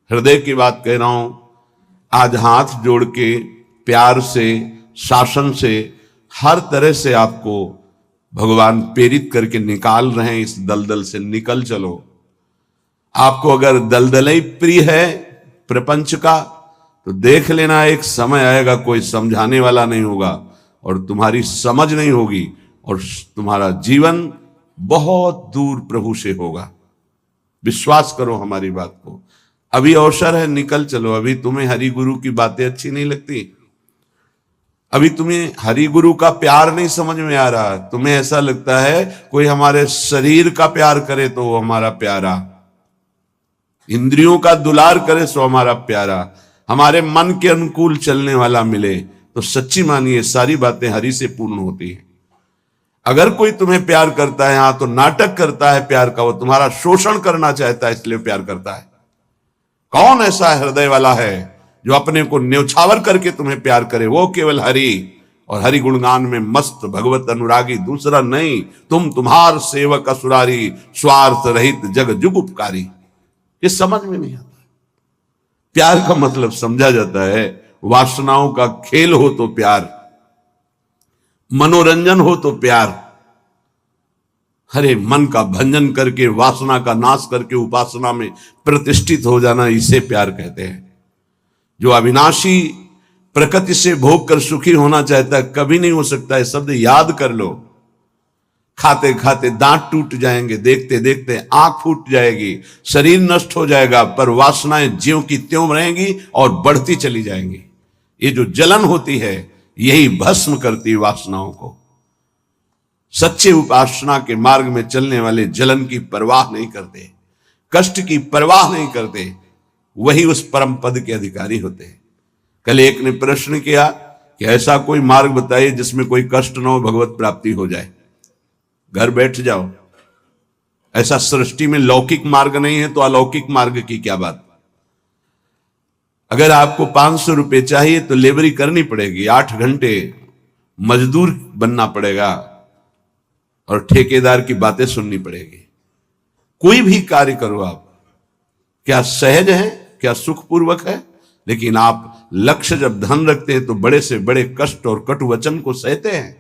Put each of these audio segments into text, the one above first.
हृदय की बात कह रहा हूं। आज हाथ जोड़ के प्यार से, शासन से, हर तरह से आपको भगवान प्रेरित करके निकाल रहे हैं। इस दलदल से निकल चलो। आपको अगर दलदल ही प्रिय है प्रपंच का, तो देख लेना एक समय आएगा कोई समझाने वाला नहीं होगा और तुम्हारी समझ नहीं होगी और तुम्हारा जीवन बहुत दूर प्रभु से होगा। विश्वास करो हमारी बात को। अभी अवसर है, निकल चलो। अभी तुम्हें हरि गुरु की बातें अच्छी नहीं लगती, अभी तुम्हें हरि गुरु का प्यार नहीं समझ में आ रहा, तुम्हें ऐसा लगता है कोई हमारे शरीर का प्यार करे तो वो हमारा प्यारा, इंद्रियों का दुलार करे सो हमारा प्यारा, हमारे मन के अनुकूल चलने वाला मिले, तो सच्ची मानिए सारी बातें हरि से पूर्ण होती हैं। अगर कोई तुम्हें प्यार करता है, हाँ, तो नाटक करता है प्यार का, वो तुम्हारा शोषण करना चाहता है इसलिए प्यार करता है। कौन ऐसा हृदय वाला है जो अपने को न्यौछावर करके तुम्हें प्यार करे? वो केवल हरि, और हरि गुणगान में मस्त भगवत अनुरागी, दूसरा नहीं। तुम तुम्हार सेवक असुरारी, स्वार्थ रहित जग जुग उपकारी। ये समझ में नहीं आता। प्यार का मतलब समझा जाता है, वासनाओं का खेल हो तो प्यार, मनोरंजन हो तो प्यार। हरे मन का भंजन करके, वासना का नाश करके उपासना में प्रतिष्ठित हो जाना, इसे प्यार कहते हैं। जो अविनाशी प्रकृति से भोग कर सुखी होना चाहता है, कभी नहीं हो सकता है। शब्द याद कर लो। खाते खाते दांत टूट जाएंगे, देखते देखते आंख फूट जाएगी, शरीर नष्ट हो जाएगा, पर वासनाएं ज्यों की त्यों रहेंगी और बढ़ती चली जाएंगी। ये जो जलन होती है, यही भस्म करती वासनाओं को। सच्चे उपासना के मार्ग में चलने वाले जलन की परवाह नहीं करते, कष्ट की परवाह नहीं करते, वही उस परम पद के अधिकारी होते हैं। कल एक ने प्रश्न किया कि ऐसा कोई मार्ग बताइए जिसमें कोई कष्ट न हो, भगवत प्राप्ति हो जाए। घर बैठ जाओ। ऐसा सृष्टि में लौकिक मार्ग नहीं है तो अलौकिक मार्ग की क्या बात। अगर आपको 500 रुपए चाहिए तो लेबरी करनी पड़ेगी, 8 घंटे मजदूर बनना पड़ेगा और ठेकेदार की बातें सुननी पड़ेगी। कोई भी कार्य करो आप, क्या सहज है, क्या सुखपूर्वक है, लेकिन आप लक्ष्य जब धन रखते हैं तो बड़े से बड़े कष्ट और कटु वचन को सहते हैं।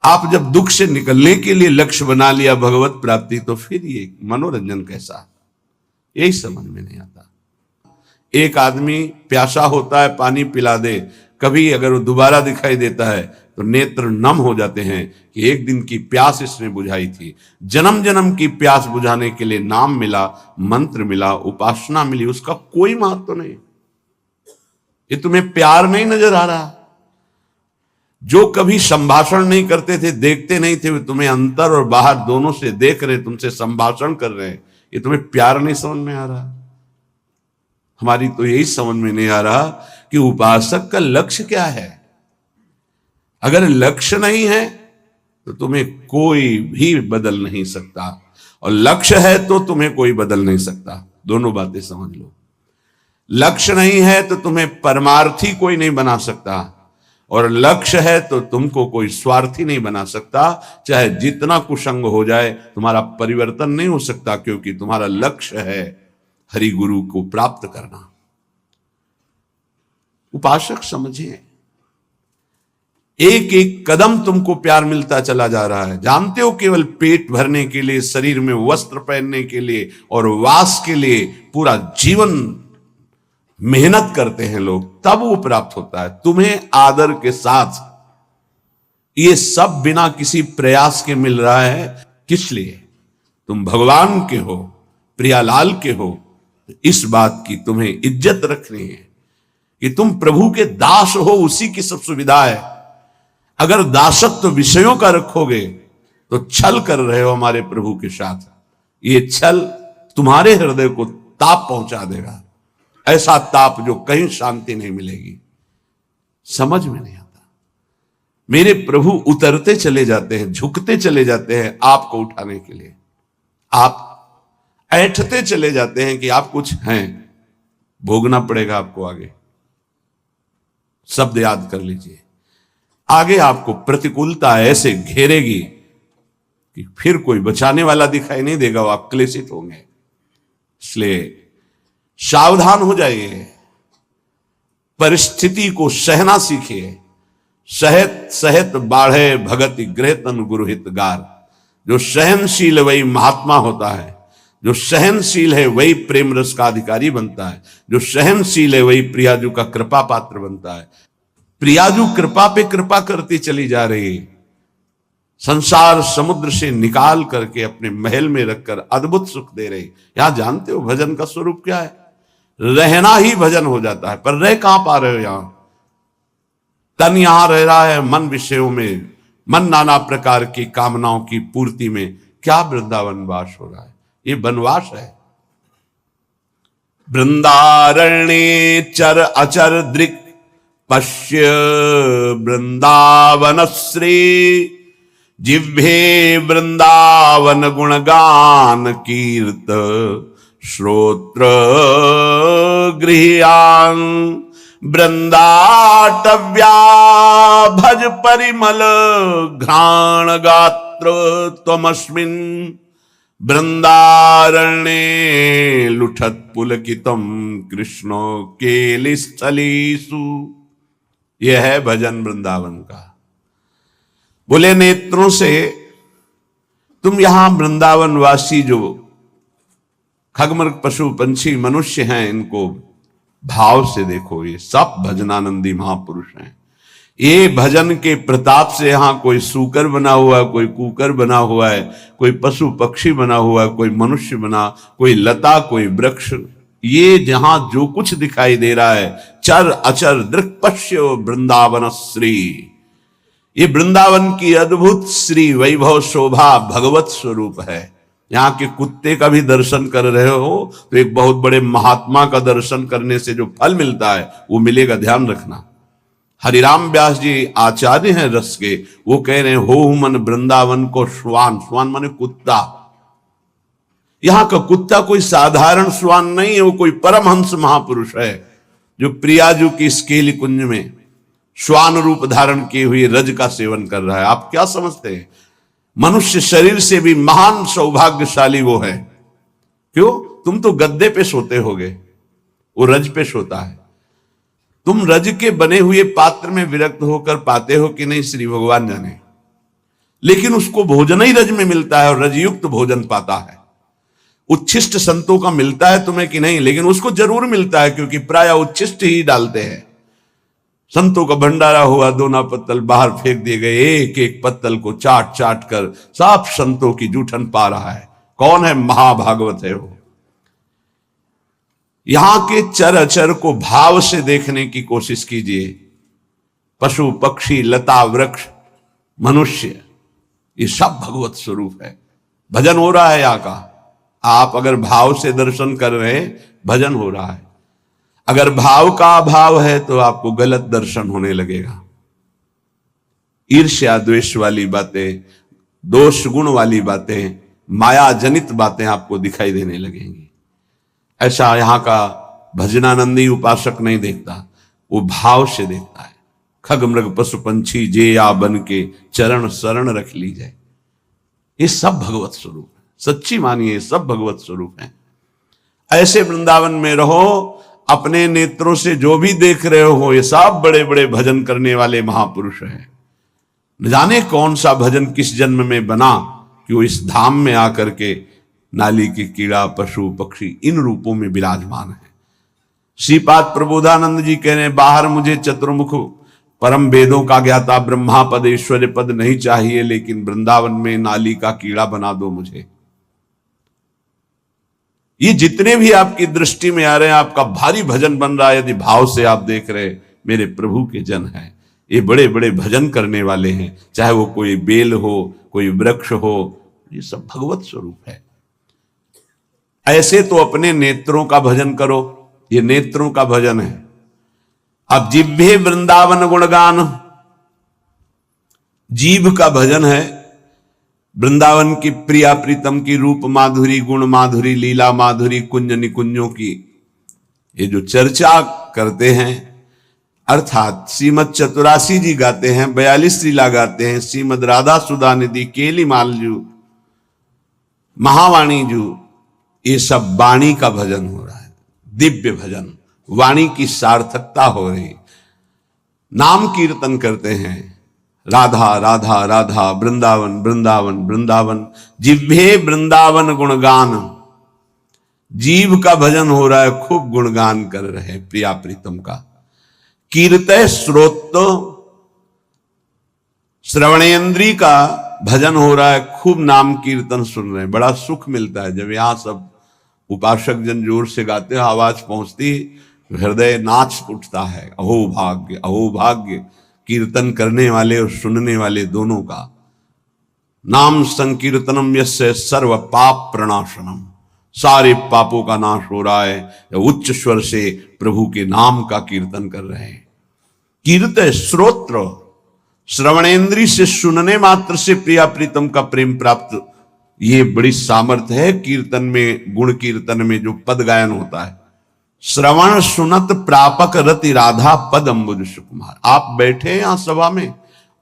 आप जब दुख से निकलने के लिए लक्ष्य बना लिया भगवत प्राप्ति, तो फिर ये मनोरंजन कैसा, यही समझ में नहीं आता। एक आदमी प्यासा होता है, पानी पिला दे, कभी अगर वो दोबारा दिखाई देता है तो नेत्र नम हो जाते हैं कि एक दिन की प्यास इसने बुझाई थी। जन्म जन्म की प्यास बुझाने के लिए नाम मिला, मंत्र मिला, उपासना मिली, उसका कोई महत्व तो नहीं। ये तुम्हें प्यार नहीं नजर आ रहा। जो कभी संभाषण नहीं करते थे, देखते नहीं थे, वे तुम्हें अंतर और बाहर दोनों से देख रहे, तुमसे संभाषण कर रहे हैं, ये तुम्हें प्यार नहीं समझ में आ रहा। हमारी तो यही समझ में नहीं आ रहा कि उपासक का लक्ष्य क्या है। अगर लक्ष्य नहीं है तो तुम्हें कोई भी बदल नहीं सकता, और लक्ष्य है तो तुम्हें कोई बदल नहीं सकता। दोनों बातें समझ लो। लक्ष्य नहीं है तो तुम्हें परमार्थी कोई नहीं बना सकता, और लक्ष्य है तो तुमको कोई स्वार्थी नहीं बना सकता। चाहे जितना कुसंग हो जाए, तुम्हारा परिवर्तन नहीं हो सकता, क्योंकि तुम्हारा लक्ष्य है हरि गुरु को प्राप्त करना। उपासक समझिए, एक एक कदम तुमको प्यार मिलता चला जा रहा है। जानते हो, केवल पेट भरने के लिए, शरीर में वस्त्र पहनने के लिए और वास के लिए पूरा जीवन मेहनत करते हैं लोग, तब वो प्राप्त होता है। तुम्हें आदर के साथ ये सब बिना किसी प्रयास के मिल रहा है। किस लिए? तुम भगवान के हो, प्रियालाल के हो। इस बात की तुम्हें इज्जत रखनी है कि तुम प्रभु के दास हो, उसी की सब सुविधा है। अगर दासत्व विषयों का रखोगे तो छल कर रहे हो हमारे प्रभु के साथ। ये छल तुम्हारे हृदय को ताप पहुंचा देगा, ऐसा ताप जो कहीं शांति नहीं मिलेगी। समझ में नहीं आता। मेरे प्रभु उतरते चले जाते हैं, झुकते चले जाते हैं आपको उठाने के लिए। आप ऐठते चले जाते हैं कि आप कुछ हैं, भोगना पड़ेगा आपको आगे। शब्द याद कर लीजिए। आगे आपको प्रतिकूलता ऐसे घेरेगी कि फिर कोई बचाने वाला दिखाई नहीं देगा, वो आप क्लेशित होंगे। इसलिए सावधान हो जाइए, परिस्थिति को सहना सीखिए। सहत सहत बाढ़े भगति गृह तन गुरु हितगार। जो सहनशील है वही महात्मा होता है, जो सहनशील है वही प्रेम रस का अधिकारी बनता है, जो सहनशील है वही प्रियाजू का कृपा पात्र बनता है। प्रियाजू कृपा पे कृपा करती चली जा रही, संसार समुद्र से निकाल करके अपने महल में रखकर अद्भुत सुख दे रही। यहां जानते हो भजन का स्वरूप क्या है? रहना ही भजन हो जाता है। पर रह कहां पा रहे हो? यहां तन यहां रह रहा है मन विषयों में, मन नाना प्रकार की कामनाओं की पूर्ति में। क्या वृंदावन वास हो रहा है? ये वनवास है। वृंदारण्ये चर अचर दृक् पश्य वृंदावन श्री। जिह्वे वृंदावन गुणगान कीर्त श्रोत्र गृह्यान। वृंदाटव्या भज परिमल घ्राण गात्र त्वमस्मिन्। वृंदारण्ये लुठत पुलकितम कृष्णो केलिस्थलीषु। यह है भजन वृंदावन का। बोले नेत्रों से तुम यहां वृंदावन वासी जो खगमृग पशु पंछी मनुष्य हैं, इनको भाव से देखो। ये सब भजनानंदी महापुरुष हैं। ये भजन के प्रताप से यहां कोई सूकर बना हुआ है, कोई कुकर बना हुआ है, कोई पशु पक्षी बना हुआ है, कोई मनुष्य बना, कोई लता, कोई वृक्ष। ये जहां जो कुछ दिखाई दे रहा है, चर अचर दृक् पश्य वृंदावन श्री। ये वृंदावन की अद्भुत श्री वैभव शोभा भगवत स्वरूप है। यहां के कुत्ते का भी दर्शन कर रहे हो तो एक बहुत बड़े महात्मा का दर्शन करने से जो फल मिलता है वो मिलेगा, ध्यान रखना। हरिराम व्यास जी आचार्य हैं रस के, वो कह रहे हैं हो मन वृंदावन को श्वान। श्वान माने कुत्ता। यहां का कुत्ता कोई साधारण श्वान नहीं है, वो कोई परमहंस महापुरुष है जो प्रियाजू की स्केली कुंज में श्वान रूप धारण किए हुए रज का सेवन कर रहा है। आप क्या समझते हैं? मनुष्य शरीर से भी महान सौभाग्यशाली वो है। क्यों? तुम तो गद्दे पे सोते होगे, वो रज पे सोता है। तुम रज के बने हुए पात्र में विरक्त होकर पाते हो कि नहीं, श्री भगवान जाने। लेकिन उसको भोजन ही रज में मिलता है और रजयुक्त भोजन पाता है। उच्छिष्ट संतों का मिलता है तुम्हें कि नहीं, लेकिन उसको जरूर मिलता है क्योंकि प्राय उच्छिष्ट ही डालते हैं। संतों का भंडारा हुआ, दोना पत्तल बाहर फेंक दिए गए, एक एक पत्तल को चाट चाट कर सब संतों की जूठन पा रहा है। कौन है? महाभागवत है वो। यहां के चर अचर को भाव से देखने की कोशिश कीजिए। पशु पक्षी लता वृक्ष मनुष्य, ये सब भगवत स्वरूप है। भजन हो रहा है यहाँ का। आप अगर भाव से दर्शन कर रहे हैं, भजन हो रहा है। अगर भाव का अभाव है तो आपको गलत दर्शन होने लगेगा। ईर्ष्या द्वेष वाली बातें, दोष गुण वाली बातें, माया जनित बातें आपको दिखाई देने लगेंगी। ऐसा यहां का भजनानंदी उपासक नहीं देखता, वो भाव से देखता है। खग मृग पशु पंछी जे या बन के चरण शरण रख ली जाए। ये सब भगवत स्वरूप है। सच्ची मानिए, सब भगवत स्वरूप है। ऐसे वृंदावन में रहो। अपने नेत्रों से जो भी देख रहे हो, ये सब बड़े बड़े भजन करने वाले महापुरुष हैं। न जाने कौन सा भजन किस जन्म में बना कि वो इस धाम में आकर के नाली की कीड़ा, पशु पक्षी इन रूपों में विराजमान है। श्रीपाद प्रबोधानंद जी कह रहे हैं, बाहर मुझे चतुर्मुख परम वेदों का ज्ञाता ब्रह्मा पद ऐश्वर्य पद नहीं चाहिए, लेकिन वृंदावन में नाली का कीड़ा बना दो मुझे। ये जितने भी आपकी दृष्टि में आ रहे हैं, आपका भारी भजन बन रहा है। यदि भाव से आप देख रहे, मेरे प्रभु के जन हैं, ये बड़े बड़े भजन करने वाले हैं। चाहे वो कोई बेल हो, कोई वृक्ष हो, ये सब भगवत स्वरूप है। ऐसे तो अपने नेत्रों का भजन करो। ये नेत्रों का भजन है। अब जिह्वे वृंदावन गुणगान, जीभ का भजन है। वृंदावन की प्रिया प्रीतम की रूप माधुरी, गुण माधुरी, लीला माधुरी, कुंज निकुंजों की ये जो चर्चा करते हैं, अर्थात श्रीमद चतुरासी जी गाते हैं, 42 लीला गाते हैं, श्रीमद राधा सुधा निधि, केली मालजू, महावाणी जू, ये सब वाणी का भजन हो रहा है। दिव्य भजन, वाणी की सार्थकता हो रही, नाम कीर्तन करते हैं, राधा राधा राधा, वृंदावन वृंदावन वृंदावन, जिह्वे वृंदावन गुणगान, जीव का भजन हो रहा है, खूब गुणगान कर रहे हैं प्रिया प्रीतम का। कीर्तय श्रोत, श्रवणेन्द्री का भजन हो रहा है, खूब नाम कीर्तन सुन रहे हैं, बड़ा सुख मिलता है। जब यहां सब उपासक जन जोर से गाते हैं, आवाज पहुंचती, हृदय नाच उठता है। अहो भाग्य, अहो भाग्य, कीर्तन करने वाले और सुनने वाले दोनों का। नाम संकीर्तनम यस्य सर्व पाप प्रणाशनम, सारे पापों का नाश हो रहा है जब उच्च स्वर से प्रभु के नाम का कीर्तन कर रहे हैं। कीर्तन श्रोत्र, श्रवणेन्द्री से सुनने मात्र से प्रिया प्रीतम का प्रेम प्राप्त, ये बड़ी सामर्थ्य है कीर्तन में, गुण कीर्तन में जो पद गायन होता है। श्रवण सुनत प्रापक रति राधा पद अम्बुज सुकुमार। आप बैठे यहां सभा में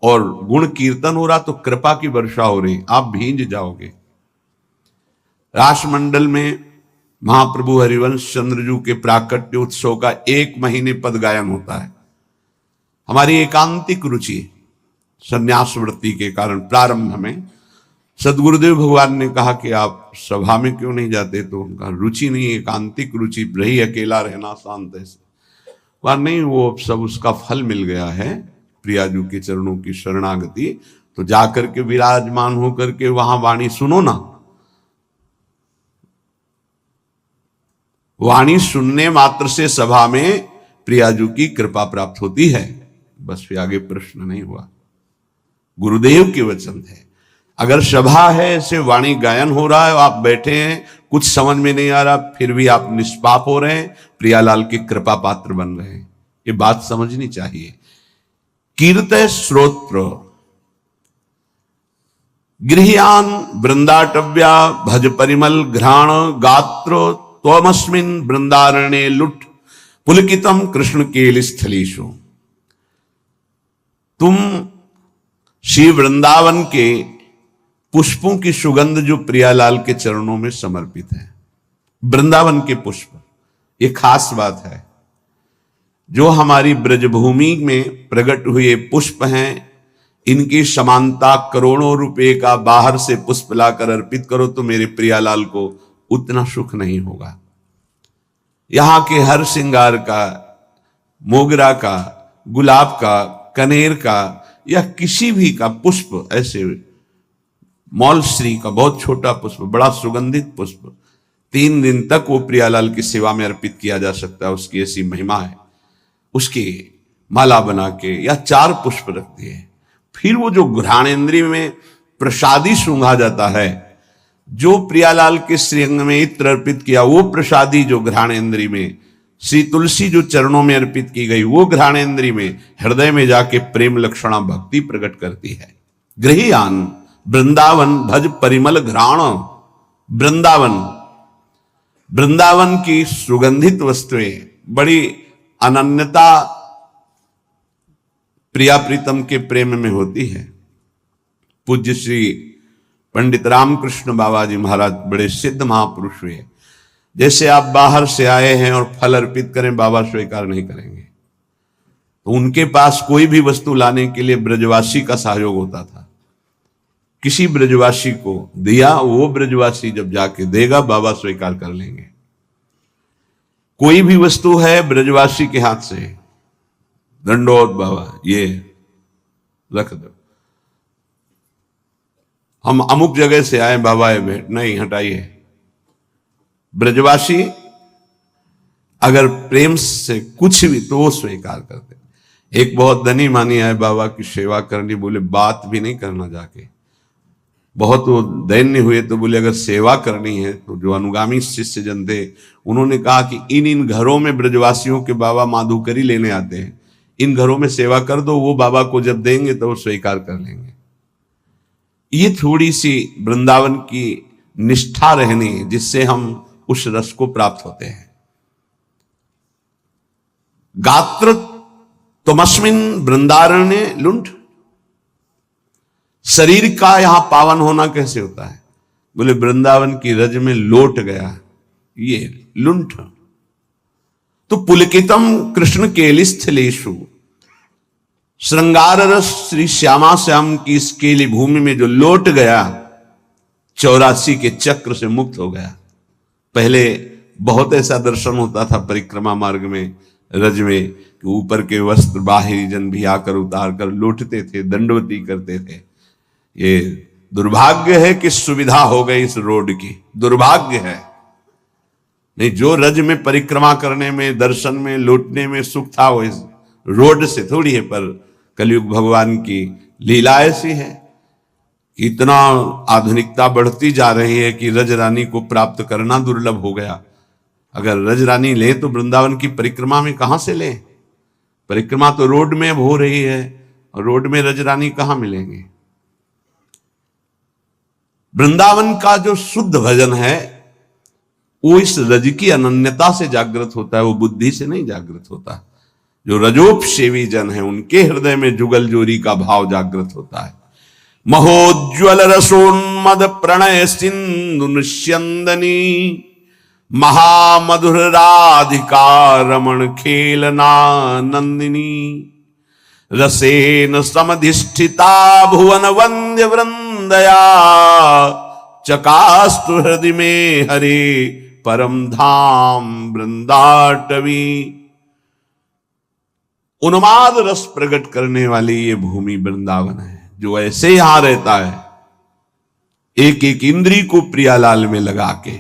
और गुण कीर्तन हो रहा तो कृपा की वर्षा हो रही, आप भींज जाओगे। रासमंडल में महाप्रभु हरिवंश चंद्रजू के प्राकट्य उत्सव का 1 महीने पद गायन होता है। हमारी एकांतिक रुचि संन्यास वृत्ति के कारण प्रारंभ में सदगुरुदेव भगवान ने कहा कि आप सभा में क्यों नहीं जाते, तो उनका रुचि नहीं, एकांतिक रुचि रही, अकेला रहना शांत ऐसे। वह नहीं, वो सब उसका फल मिल गया है, प्रियाजू के चरणों की शरणागति, तो जाकर के विराजमान होकर के वहां वाणी सुनो ना। वाणी सुनने मात्र से सभा में प्रियाजू की कृपा प्राप्त होती है, बस फिर आगे प्रश्न नहीं हुआ। गुरुदेव के वचन है, अगर सभा है, ऐसे वाणी गायन हो रहा है, आप बैठे हैं, कुछ समझ में नहीं आ रहा, फिर भी आप निष्पाप हो रहे हैं, प्रियालाल की कृपा पात्र बन रहे हैं, ये बात समझनी चाहिए। कीर्तय श्रोत्र, गृह्यान वृंदाटव्या भज परिमल घ्राण गात्र त्वमस्मिन् वृंदारण्ये लुट पुलकितम कृष्ण केल स्थलीषु। तुम श्री वृंदावन के पुष्पों की सुगंध जो प्रियालाल के चरणों में समर्पित है, वृंदावन के पुष्प, ये खास बात है। जो हमारी ब्रजभूमि में प्रकट हुए पुष्प हैं, इनकी समानता करोड़ों रुपए का बाहर से पुष्प लाकर अर्पित करो तो मेरे प्रियालाल को उतना सुख नहीं होगा। यहां के हर श्रृंगार का, मोगरा का, गुलाब का, कनेर का या किसी भी का पुष्प, ऐसे मौलश्री का बहुत छोटा पुष्प, बड़ा सुगंधित पुष्प, 3 दिन तक वो प्रियालाल की सेवा में अर्पित किया जा सकता है, उसकी ऐसी महिमा है। उसकी माला बना के या 4 पुष्प रख दिए, फिर वो जो घ्राणेन्द्रिय में प्रसादी सूंघा जाता है, जो प्रियालाल के श्रीअंग में इत्र अर्पित किया, वो प्रसादी जो घ्राणेन्द्रिय में, श्री तुलसी जो चरणों में अर्पित की गई, वो घ्राणेन्द्रिय में, हृदय में जाके प्रेम लक्षणा भक्ति प्रकट करती है। गृह्यान वृंदावन भज परिमल घ्राण, वृंदावन, वृंदावन की सुगंधित वस्तुएं, बड़ी अनन्यता प्रिया प्रीतम के प्रेम में होती है। पूज्य श्री पंडित रामकृष्ण बाबा जी महाराज बड़े सिद्ध महापुरुष हुए। जैसे आप बाहर से आए हैं और फल अर्पित करें, बाबा स्वीकार नहीं करेंगे, तो उनके पास कोई भी वस्तु लाने के लिए ब्रजवासी का सहयोग होता था। किसी ब्रजवासी को दिया, वो ब्रजवासी जब जाके देगा, बाबा स्वीकार कर लेंगे। कोई भी वस्तु है ब्रजवासी के हाथ से, दंडोत बाबा ये रख दो, हम अमुक जगह से आए बाबा, ये भेंट नहीं, हटाइए। ब्रजवासी अगर प्रेम से कुछ भी तो वो स्वीकार करते। एक बहुत धनी मानी आए बाबा की सेवा करनी, बोले बात भी नहीं करना जाके, बहुत वो दैन्य हुए तो बोले अगर सेवा करनी है तो जो अनुगामी शिष्य जन थे, उन्होंने कहा कि इन घरों में ब्रजवासियों के बाबा माधुकरी लेने आते हैं, इन घरों में सेवा कर दो, वो बाबा को जब देंगे तो वो स्वीकार कर लेंगे। ये थोड़ी सी वृंदावन की निष्ठा रहनी, जिससे हम उस रस को प्राप्त होते हैं। गात्र तुमस्मिन वृंदारण्ये लुंठ, शरीर का यहां पावन होना कैसे होता है? बोले वृंदावन की रज में लोट गया, ये लुंठ। तो पुलकितम कृष्ण केलिस्थलेषु, श्रृंगार रस श्री श्यामा श्याम की इस केली भूमि में जो लौट गया, 84 के चक्र से मुक्त हो गया। पहले बहुत ऐसा दर्शन होता था परिक्रमा मार्ग में, रज में, कि ऊपर के वस्त्र बाहरी जन भी आकर उतार कर लौटते थे, दंडवती करते थे। ये दुर्भाग्य है कि सुविधा हो गई इस रोड की, दुर्भाग्य है। नहीं, जो रज में परिक्रमा करने में, दर्शन में, लौटने में सुख था वो इस रोड से थोड़ी है। पर कलयुग भगवान की लीला ऐसी है, इतना आधुनिकता बढ़ती जा रही है कि रज रानी को प्राप्त करना दुर्लभ हो गया। अगर रज रानी ले तो वृंदावन की परिक्रमा में कहां से ले? परिक्रमा तो रोड में अब हो रही है, और रोड में रज रानी कहां मिलेंगे? वृंदावन का जो शुद्ध भजन है वो इस रज की अनन्यता से जागृत होता है, वो बुद्धि से नहीं जागृत होता। जो रजोपसेवी जन है उनके हृदय में जुगल जोरी का भाव जागृत होता है। महोज्वल रसोन्मद प्रणय सिंधु निस्यंदनी, महामधुर राधिका रमण खेलना नंदिनी, रसेन समधिष्ठिता भुवन वंद्य वृंदया, चकास्तु हृदय में हरे परम धाम वृंदाटवी। उन्माद रस प्रकट करने वाली ये भूमि वृंदावन है, जो ऐसे यहां रहता है, एक एक इंद्री को प्रियालाल में लगा के।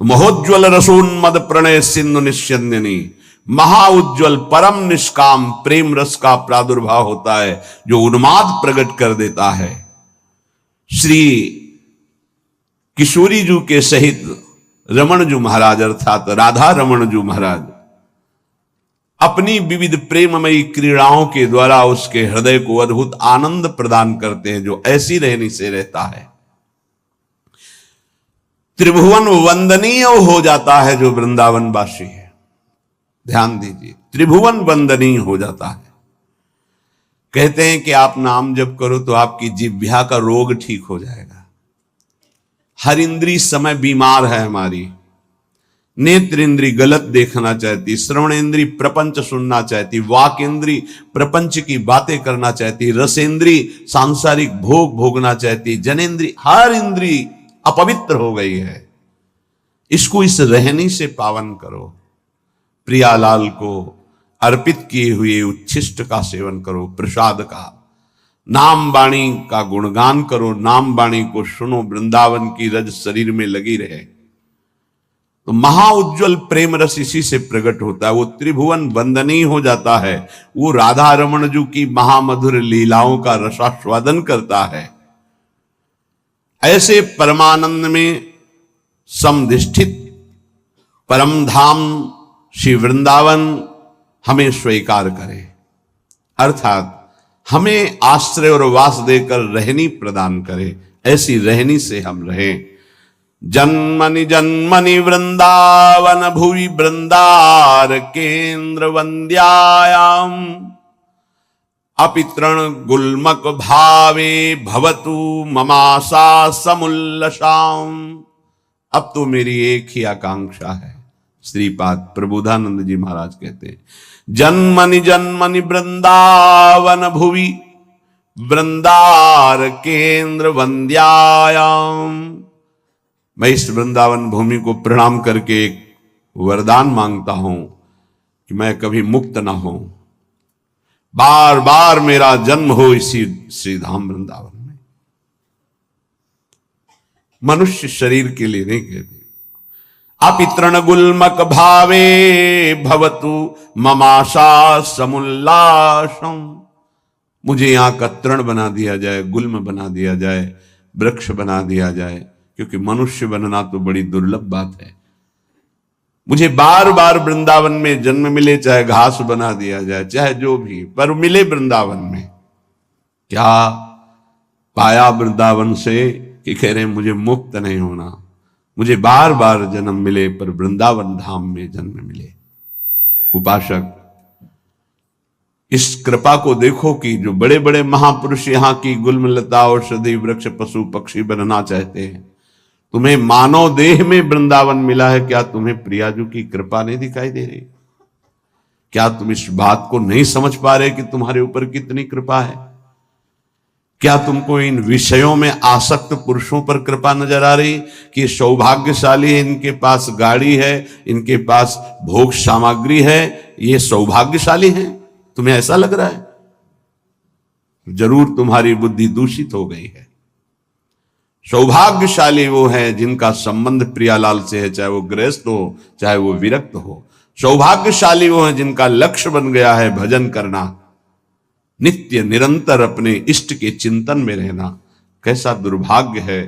महोज्वल रसोन्मद प्रणय सिंधु निस्यंदिनी, महाउज्ज्वल परम निष्काम प्रेम रस का प्रादुर्भाव होता है, जो उन्माद प्रकट कर देता है। श्री किशोरी जू के सहित रमण जू महाराज अर्थात राधा रमण जू महाराज अपनी विविध प्रेममयी क्रीड़ाओं के द्वारा उसके हृदय को अद्भुत आनंद प्रदान करते हैं, जो ऐसी रहनी से रहता है। त्रिभुवन वंदनीय हो जाता है जो वृंदावन वासी है। ध्यान दीजिए, त्रिभुवन वंदनीय हो जाता है। कहते हैं कि आप नाम जप करो तो आपकी जिह्वा का रोग ठीक हो जाएगा। हर इंद्री समय बीमार है हमारी। नेत्र इंद्री गलत देखना चाहती, श्रवण इंद्री प्रपंच सुनना चाहती, वाक इंद्री प्रपंच की बातें करना चाहती, रस इंद्री सांसारिक भोग भोगना चाहती, जनेन्द्री, हर इंद्री अपवित्र हो गई है। इसको इस रहनी से पावन करो। प्रियालाल को अर्पित किए हुए उच्छिष्ट का सेवन करो, प्रसाद का। नाम वाणी का गुणगान करो, नाम वाणी को सुनो, वृंदावन की रज शरीर में लगी रहे। तो महाउज्ज्वल प्रेम रस इसी से प्रकट होता है। वो त्रिभुवन वंदनीय हो जाता है। वो राधा रमण जू की महामधुर लीलाओं का रसास्वादन करता है। ऐसे परमानंद में समधिष्ठित परम धाम श्री वृंदावन हमें स्वीकार करे, अर्थात हमें आश्रय और वास देकर रहनी प्रदान करे। ऐसी रहनी से हम रहें। जन्मनि जन्मनि वृंदावन भुवि वृंदार केंद्र वंद्यायाम, अपितृण गुल्मक भावे भवतु ममासा समुल्लसाम। अब तो मेरी एक ही आकांक्षा है। श्रीपाद प्रबोधानंद जी महाराज कहते हैं, जन्मनि जन्मनि वृंदावन भुवि वृंदार केंद्र वंद्यायाम। मैं इस वृंदावन भूमि को प्रणाम करके एक वरदान मांगता हूं कि मैं कभी मुक्त ना हो, बार बार मेरा जन्म हो इसी श्रीधाम वृंदावन में। मनुष्य शरीर के लिए नहीं कहते। अपितृण गुल्मक भावे भवतु ममाशा समुल्लासम। मुझे यहां का तृण बना दिया जाए, गुल्म बना दिया जाए, वृक्ष बना दिया जाए, क्योंकि मनुष्य बनना तो बड़ी दुर्लभ बात है। मुझे बार बार वृंदावन में जन्म मिले, चाहे घास बना दिया जाए, चाहे जो भी, पर मिले वृंदावन में। क्या पाया वृंदावन से कि कह रहे मुझे मुक्त नहीं होना, मुझे बार बार जन्म मिले पर वृंदावन धाम में जन्म मिले। उपासक, इस कृपा को देखो कि जो बड़े बड़े महापुरुष यहां की गुल्म लता औषधि वृक्ष पशु पक्षी बनना चाहते हैं, तुम्हें मानव देह में वृंदावन मिला है, क्या तुम्हें प्रियाजू की कृपा नहीं दिखाई दे रही? क्या तुम इस बात को नहीं समझ पा रहे कि तुम्हारे ऊपर कितनी कृपा है? क्या तुमको इन विषयों में आसक्त पुरुषों पर कृपा नजर आ रही कि सौभाग्यशाली है, इनके पास गाड़ी है, इनके पास भोग सामग्री है, ये सौभाग्यशाली है? तुम्हें ऐसा लग रहा है? जरूर तुम्हारी बुद्धि दूषित हो गई है। सौभाग्यशाली वो है जिनका संबंध प्रियालाल से है, चाहे वो गृहस्थ हो चाहे वो विरक्त हो। सौभाग्यशाली वो है जिनका लक्ष्य बन गया है भजन करना, नित्य निरंतर अपने इष्ट के चिंतन में रहना। कैसा दुर्भाग्य है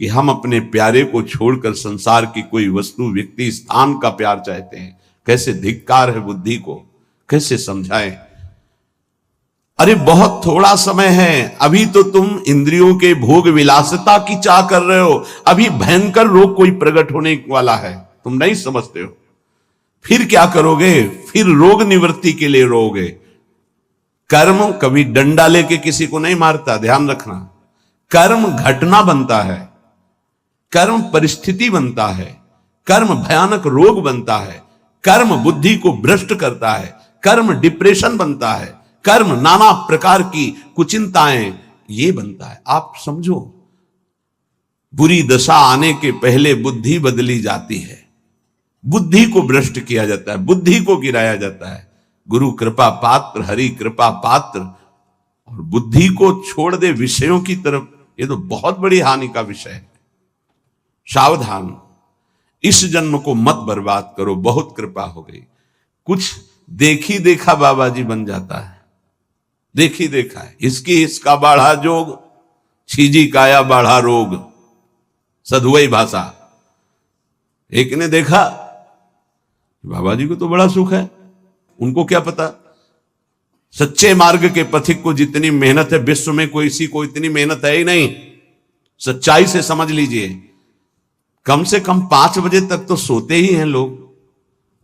कि हम अपने प्यारे को छोड़कर संसार की कोई वस्तु, व्यक्ति, स्थान का प्यार चाहते हैं। कैसे धिक्कार है बुद्धि को, कैसे समझाएं? अरे बहुत थोड़ा समय है, अभी तो तुम इंद्रियों के भोग विलासिता की चाह कर रहे हो। अभी भयंकर रोग कोई प्रकट होने वाला है, तुम नहीं समझते हो। फिर क्या करोगे? फिर रोग निवृत्ति के लिए रोगे। कर्म कभी डंडा लेके किसी को नहीं मारता, ध्यान रखना। कर्म घटना बनता है, कर्म परिस्थिति बनता है, कर्म भयानक रोग बनता है, कर्म बुद्धि को भ्रष्ट करता है, कर्म डिप्रेशन बनता है, कर्म नाना प्रकार की कुचिंताएं ये बनता है। आप समझो, बुरी दशा आने के पहले बुद्धि बदली जाती है, बुद्धि को भ्रष्ट किया जाता है, बुद्धि को गिराया जाता है। गुरु कृपा पात्र, हरि कृपा पात्र, और बुद्धि को छोड़ दे विषयों की तरफ, ये तो बहुत बड़ी हानि का विषय है। सावधान, इस जन्म को मत बर्बाद करो, बहुत कृपा हो गई। कुछ देखी देखा बाबा जी बन जाता है, देखी देखा है। इसका बाढ़ा जोग, छीजी काया बाढ़ा रोग, सधुवई भाषा। एक ने देखा बाबा जी को तो बड़ा सुख है, उनको क्या पता सच्चे मार्ग के पथिक को जितनी मेहनत है विश्व में कोई इसी को इतनी मेहनत है ही नहीं। सच्चाई से समझ लीजिए, कम से कम 5 बजे तक तो सोते ही हैं लोग,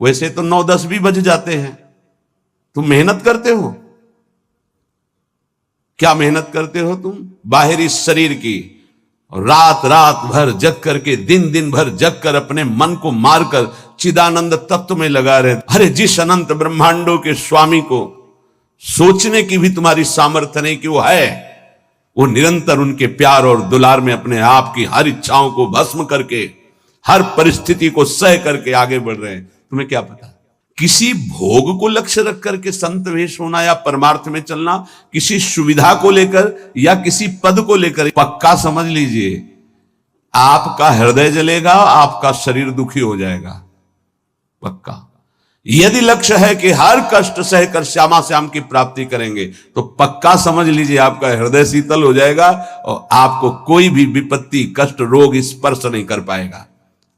वैसे तो 9-10 भी बज जाते हैं। तुम मेहनत करते हो, क्या मेहनत करते हो तुम? बाहरी शरीर की, और रात रात भर जग करके, दिन भर जग कर अपने मन को मारकर चिदानंद तत्व में लगा रहे। अरे जिस अनंत ब्रह्मांडों के स्वामी को सोचने की भी तुम्हारी सामर्थ्य नहीं कि वो है, वो निरंतर उनके प्यार और दुलार में अपने आप की हर इच्छाओं को भस्म करके, हर परिस्थिति को सह करके आगे बढ़ रहे हैं। तुम्हें क्या पता? किसी भोग को लक्ष्य रख करके संत वेश होना या परमार्थ में चलना, किसी सुविधा को लेकर या किसी पद को लेकर, पक्का समझ लीजिए आपका हृदय जलेगा, आपका शरीर दुखी हो जाएगा, पक्का। यदि लक्ष्य है कि हर कष्ट सहकर श्यामा श्याम की प्राप्ति करेंगे, तो पक्का समझ लीजिए आपका हृदय शीतल हो जाएगा और आपको कोई भी विपत्ति, कष्ट, रोग स्पर्श नहीं कर पाएगा।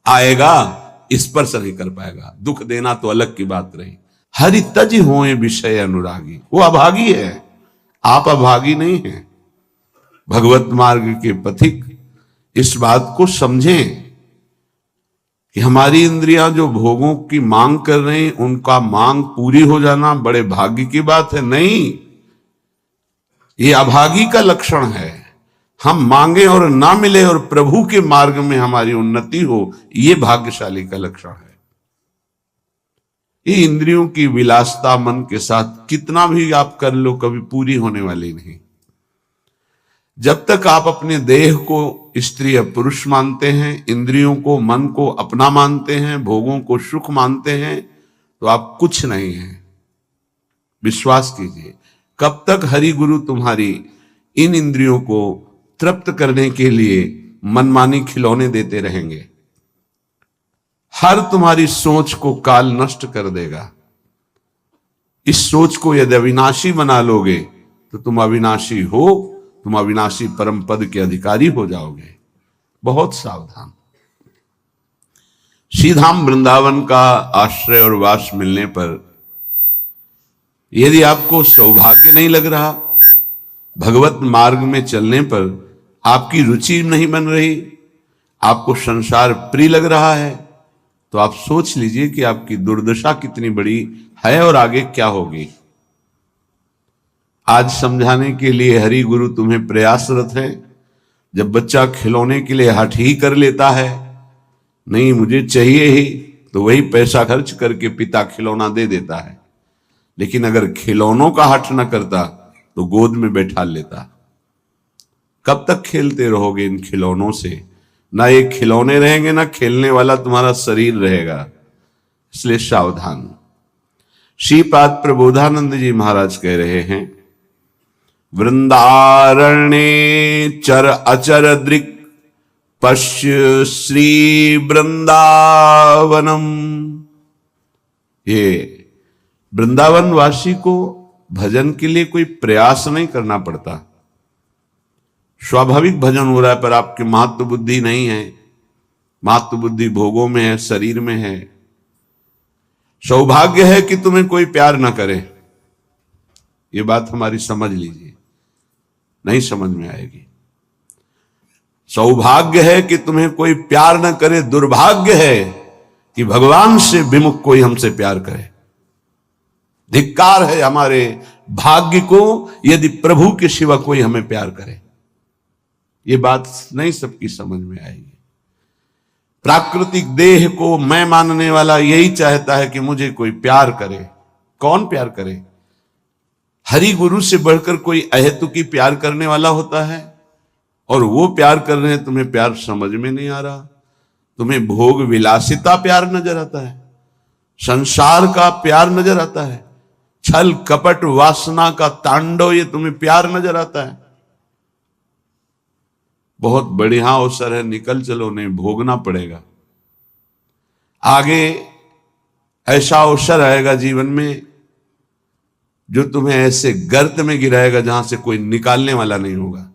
आएगा, स्पर्श नहीं कर पाएगा। दुख देना तो अलग की बात रही। हरि तज होए विषय अनुरागी, वो अभागी है, आप अभागी नहीं हैं। भगवत मार्ग के पथिक इस बात को समझें कि हमारी इंद्रियां जो भोगों की मांग कर रही, उनका मांग पूरी हो जाना बड़े भाग्य की बात है। नहीं, ये अभागी का लक्षण है। हम मांगे और ना मिले और प्रभु के मार्ग में हमारी उन्नति हो, ये भाग्यशाली का लक्षण है। ये इंद्रियों की विलासता मन के साथ कितना भी आप कर लो, कभी पूरी होने वाली नहीं। जब तक आप अपने देह को स्त्री या पुरुष मानते हैं, इंद्रियों को, मन को अपना मानते हैं, भोगों को सुख मानते हैं, तो आप कुछ नहीं हैं। विश्वास कीजिए, कब तक हरि गुरु तुम्हारी इन इंद्रियों को तृप्त करने के लिए मनमानी खिलौने देते रहेंगे। हर तुम्हारी सोच को काल नष्ट कर देगा। इस सोच को यदि अविनाशी बना लोगे तो तुम अविनाशी हो, तुम अविनाशी परम पद के अधिकारी हो जाओगे। बहुत सावधान। श्रीधाम वृंदावन का आश्रय और वास मिलने पर यदि आपको सौभाग्य नहीं लग रहा, भगवत मार्ग में चलने पर आपकी रुचि नहीं बन रही, आपको संसार प्रिय लग रहा है, तो आप सोच लीजिए कि आपकी दुर्दशा कितनी बड़ी है और आगे क्या होगी। आज समझाने के लिए हरि गुरु तुम्हें प्रयासरत है। जब बच्चा खिलौने के लिए हठ ही कर लेता है, नहीं मुझे चाहिए ही, तो वही पैसा खर्च करके पिता खिलौना दे देता है। लेकिन अगर खिलौनों का हठ न करता तो गोद में बैठा लेता। कब तक खेलते रहोगे इन खिलौनों से? ना ये खिलौने रहेंगे, ना खेलने वाला तुम्हारा शरीर रहेगा। इसलिए सावधान। श्रीपाद प्रबोधानंद जी महाराज कह रहे हैं, वृंदारण्ये चर अचर दृक् पश्य श्री वृंदावनम। ये वृंदावन वासी को भजन के लिए कोई प्रयास नहीं करना पड़ता, स्वाभाविक भजन हो रहा है, पर आपकी महत्व बुद्धि नहीं है। महत्व बुद्धि भोगों में है, शरीर में है। सौभाग्य है कि तुम्हें कोई प्यार ना करे, ये बात हमारी समझ लीजिए, नहीं समझ में आएगी। सौभाग्य है कि तुम्हें कोई प्यार ना करे, दुर्भाग्य है कि भगवान से विमुख कोई हमसे प्यार करे। धिक्कार है हमारे भाग्य को यदि प्रभु के सिवा कोई हमें प्यार करे। ये बात नहीं सबकी समझ में आएगी। प्राकृतिक देह को मैं मानने वाला यही चाहता है कि मुझे कोई प्यार करे। कौन प्यार करे? हरि गुरु से बढ़कर कोई अहेतुकी प्यार करने वाला होता है, और वो प्यार कर रहे हैं, तुम्हें प्यार समझ में नहीं आ रहा। तुम्हें भोग विलासिता प्यार नजर आता है, संसार का प्यार नजर आता है, छल कपट वासना का तांडव ये तुम्हें प्यार नजर आता है। बहुत बढ़िया अवसर है, निकल चलो, नहीं भोगना पड़ेगा। आगे ऐसा अवसर आएगा जीवन में जो तुम्हें ऐसे गर्त में गिराएगा जहां से कोई निकालने वाला नहीं होगा।